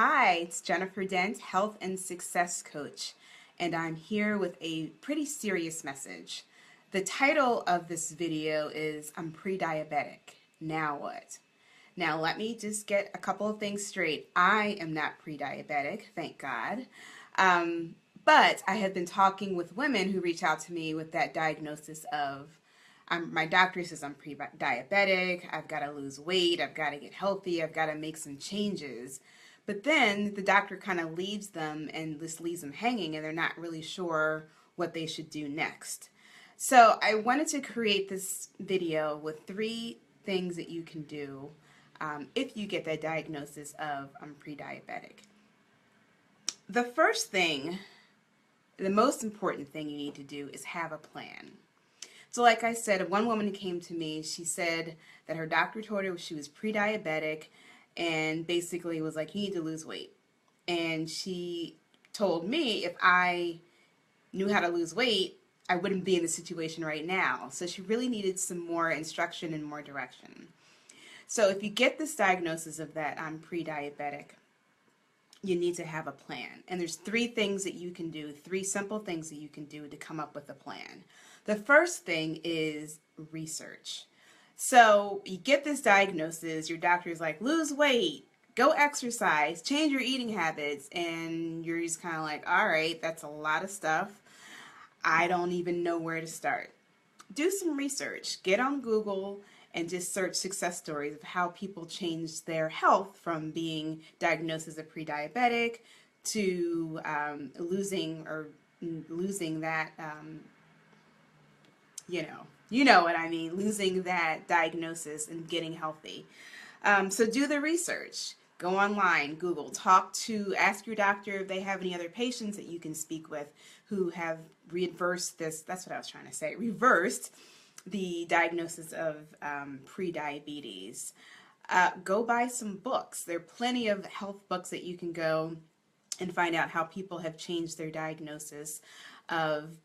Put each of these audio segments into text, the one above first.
Hi, it's Jennifer Dent, Health and Success Coach, and I'm here with a pretty serious message. The title of this video is I'm pre-diabetic. Now what? Now let me just get a couple of things straight. I am not pre-diabetic, thank God. Um, but I have been talking with women who reach out to me with that diagnosis of my doctor says I'm pre-diabetic, I've got to lose weight, I've got to get healthy, I've got to make some changes. But then the doctor kind of leaves them and just leaves them hanging and they're not really sure what they should do next. So I wanted to create this video with 3 things that you can do if you get that diagnosis of I'm pre-diabetic. The first thing, the most important thing you need to do is have a plan. So like I said, one woman came to me, she said that her doctor told her she was pre-diabetic and basically was like, you need to lose weight. And she told me if I knew how to lose weight, I wouldn't be in the situation right now. So she really needed some more instruction and more direction. So if you get this diagnosis of that I'm pre-diabetic, you need to have a plan. And there's 3 things that you can do, 3 simple things that you can do to come up with a plan. The first thing is research. So you get this diagnosis, your doctor's like, lose weight, go exercise, change your eating habits, and you're just kind of like, all right, that's a lot of stuff. I don't even know where to start. Do some research. Get on Google and just search success stories of how people changed their health from being diagnosed as a pre-diabetic to losing that, you know what I mean, losing that diagnosis and getting healthy. So do the research. Go online, Google, ask your doctor if they have any other patients that you can speak with who have reversed the diagnosis of pre-diabetes. Go buy some books. There are plenty of health books that you can go and find out how people have changed their diagnosis of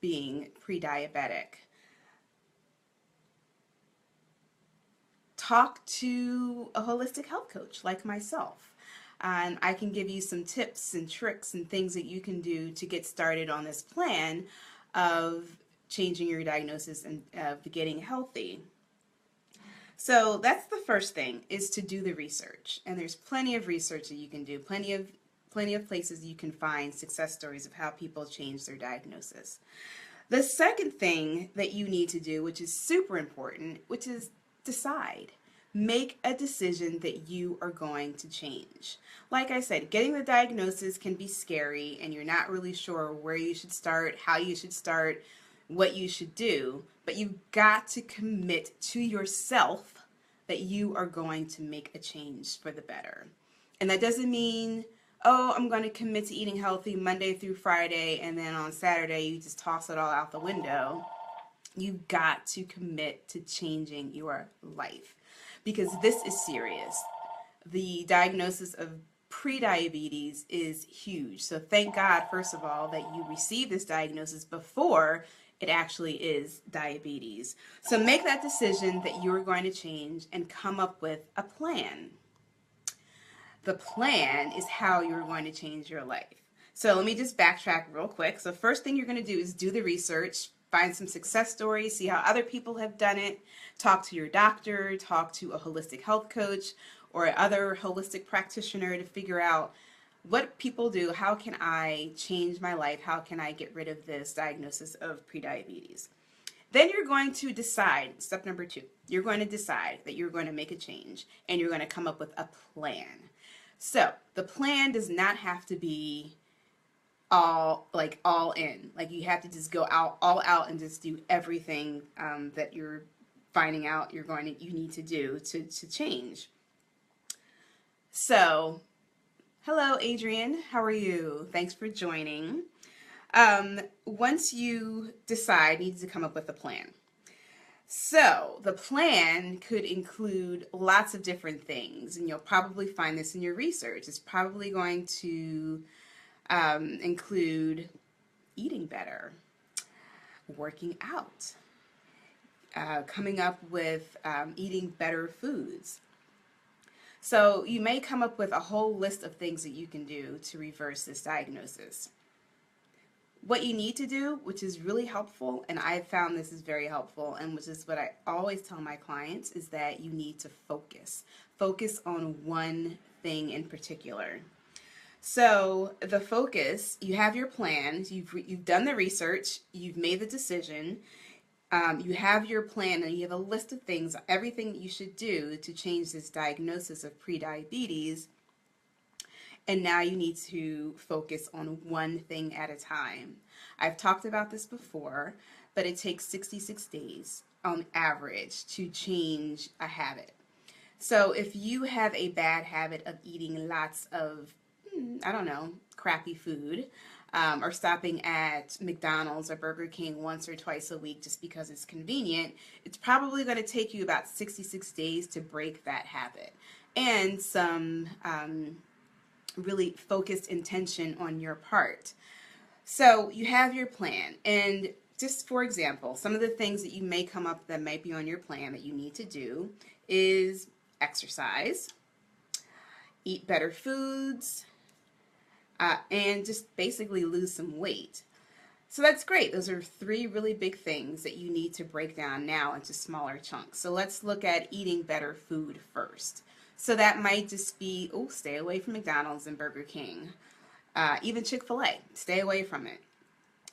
being pre-diabetic. Talk to a holistic health coach like myself. And I can give you some tips and tricks and things that you can do to get started on this plan of changing your diagnosis and of getting healthy. So that's the first thing, is to do the research. And there's plenty of research that you can do, plenty of places you can find success stories of how people change their diagnosis. The second thing that you need to do, which is super important, which is decide. Make a decision that you are going to change. Like I said, getting the diagnosis can be scary and you're not really sure where you should start, how you should start, what you should do, but you've got to commit to yourself that you are going to make a change for the better. And that doesn't mean, oh, I'm going to commit to eating healthy Monday through Friday and then on Saturday you just toss it all out the window. You've got to commit to changing your life because this is serious. The diagnosis of pre-diabetes is huge. So thank God, first of all, that you received this diagnosis before it actually is diabetes. So make that decision that you're going to change and come up with a plan. The plan is how you're going to change your life. So let me just backtrack real quick. So first thing you're going to do is do the research. Find some success stories, see how other people have done it, talk to your doctor, talk to a holistic health coach or other holistic practitioner to figure out what people do, how can I change my life, how can I get rid of this diagnosis of prediabetes. Then you're going to decide, step number 2, you're going to decide that you're going to make a change and you're going to come up with a plan. So the plan does not have to be all in. Like you have to just go all out and just do everything that you're finding out you need to do to change. So, hello Adrian, how are you? Thanks for joining. Once you decide, you need to come up with a plan. So the plan could include lots of different things, and you'll probably find this in your research. It's probably going to include eating better, working out, coming up with eating better foods. So you may come up with a whole list of things that you can do to reverse this diagnosis. What you need to do, which is really helpful, and I've found this is very helpful, and which is what I always tell my clients, is that you need to focus. Focus on one thing in particular. So the focus, you have your plans, you've done the research, you've made the decision, you have your plan, and you have a list of things, everything that you should do to change this diagnosis of prediabetes. And now you need to focus on one thing at a time. I've talked about this before, but it takes 66 days on average to change a habit. So if you have a bad habit of eating lots of, I don't know, crappy food, or stopping at McDonald's or Burger King once or twice a week just because it's convenient, it's probably going to take you about 66 days to break that habit. And some really focused intention on your part. So you have your plan, and just for example, some of the things that you may come up that might be on your plan that you need to do is exercise, eat better foods, and just basically lose some weight. So that's great. Those are 3 really big things that you need to break down now into smaller chunks. So let's look at eating better food first. So that might just be, stay away from McDonald's and Burger King. Even Chick-fil-A, stay away from it.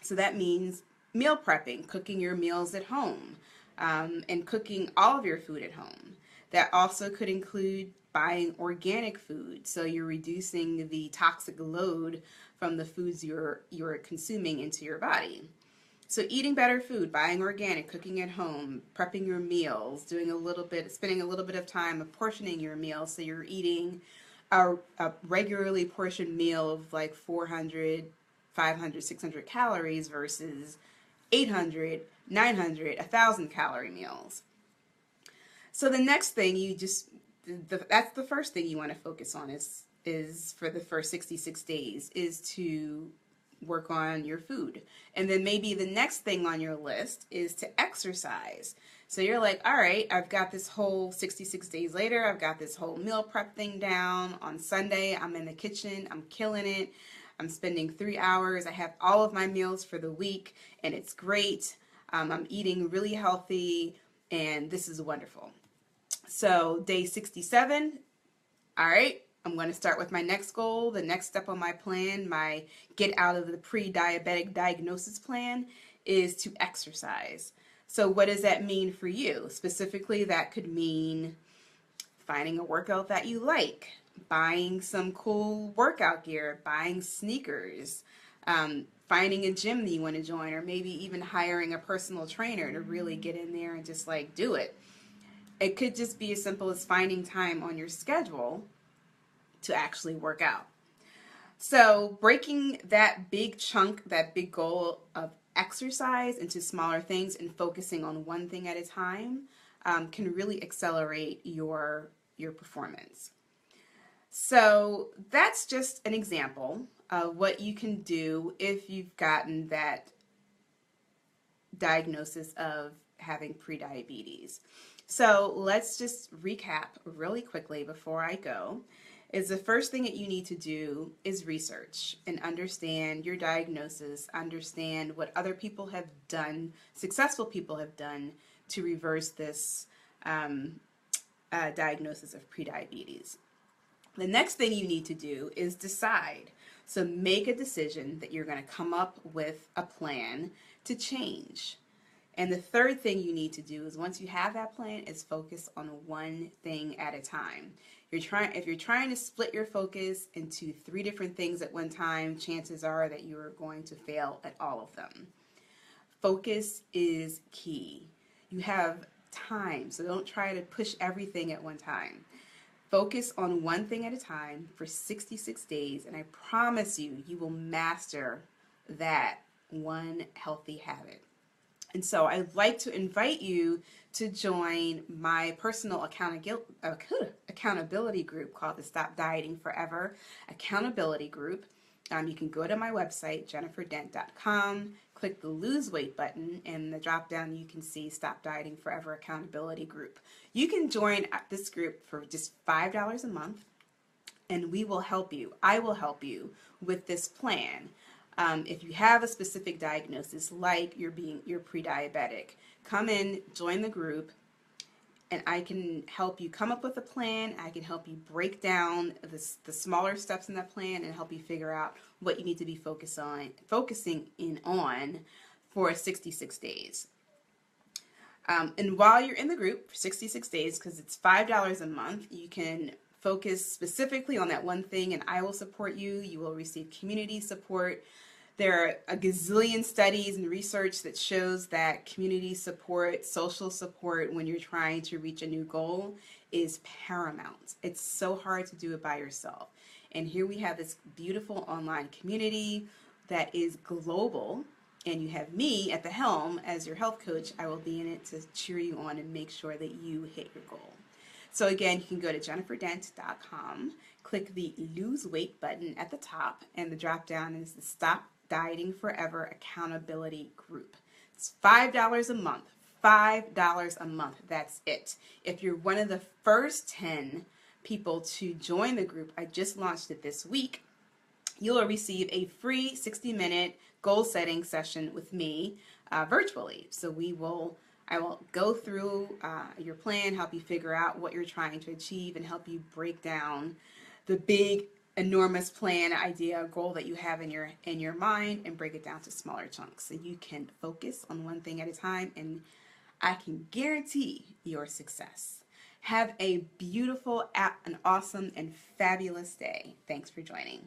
So that means meal prepping, cooking your meals at home, and cooking all of your food at home. That also could include buying organic food, so you're reducing the toxic load from the foods you're consuming into your body. So eating better food, buying organic, cooking at home, prepping your meals, spending a little bit of time apportioning your meals, so you're eating a regularly portioned meal of like 400, 500, 600 calories versus 800, 900, 1,000 calorie meals. So the next thing that's the first thing you want to focus on is for the first 66 days is to work on your food. And then maybe the next thing on your list is to exercise. So you're like, all right, I've got this whole 66 days later, I've got this whole meal prep thing down. On Sunday, I'm in the kitchen, I'm killing it. I'm spending 3 hours. I have all of my meals for the week, and it's great. I'm eating really healthy, and this is wonderful. So day 67, all right, I'm going to start with my next goal. The next step on my plan, my get out of the pre-diabetic diagnosis plan, is to exercise. So what does that mean for you? Specifically, that could mean finding a workout that you like, buying some cool workout gear, buying sneakers, finding a gym that you want to join, or maybe even hiring a personal trainer to really get in there and just like do it. It could just be as simple as finding time on your schedule to actually work out. So breaking that big chunk, that big goal of exercise into smaller things and focusing on one thing at a time can really accelerate your performance. So that's just an example of what you can do if you've gotten that diagnosis of having prediabetes. So let's just recap really quickly before I go. Is the first thing that you need to do is research and understand your diagnosis, understand what other people have done, successful people have done to reverse this diagnosis of prediabetes. The next thing you need to do is decide. So make a decision that you're going to come up with a plan to change. And the third thing you need to do is once you have that plan is focus on one thing at a time. If you're trying to split your focus into 3 different things at one time, chances are that you are going to fail at all of them. Focus is key. You have time, so don't try to push everything at one time. Focus on one thing at a time for 66 days, and I promise you, you will master that one healthy habit. And so I'd like to invite you to join my personal accountability group called the Stop Dieting Forever Accountability Group. You can go to my website, jenniferdent.com, click the lose weight button, and in the drop down you can see Stop Dieting Forever Accountability Group. You can join this group for just $5 a month, and we will help you. I will help you with this plan. If you have a specific diagnosis, like you're pre-diabetic, come in, join the group, and I can help you come up with a plan. I can help you break down the smaller steps in that plan and help you figure out what you need to be focusing in on for 66 days. And while you're in the group for 66 days, because it's $5 a month, you can focus specifically on that one thing, and I will support you. You will receive community support. There are a gazillion studies and research that shows that community support, social support when you're trying to reach a new goal is paramount. It's so hard to do it by yourself. And here we have this beautiful online community that is global, and you have me at the helm as your health coach. I will be in it to cheer you on and make sure that you hit your goal. So again, you can go to jenniferdent.com, click the lose weight button at the top, and the drop down is the Stop Dieting Forever Accountability Group. It's $5 a month. $5 a month. That's it. If you're one of the first 10 people to join the group, I just launched it this week, you will receive a free 60-minute goal setting session with me virtually. So I will go through your plan, help you figure out what you're trying to achieve, and help you break down the big, enormous plan, idea, goal that you have in your mind, and break it down to smaller chunks so you can focus on one thing at a time, and I can guarantee your success. Have a beautiful, an awesome, and fabulous day. Thanks for joining.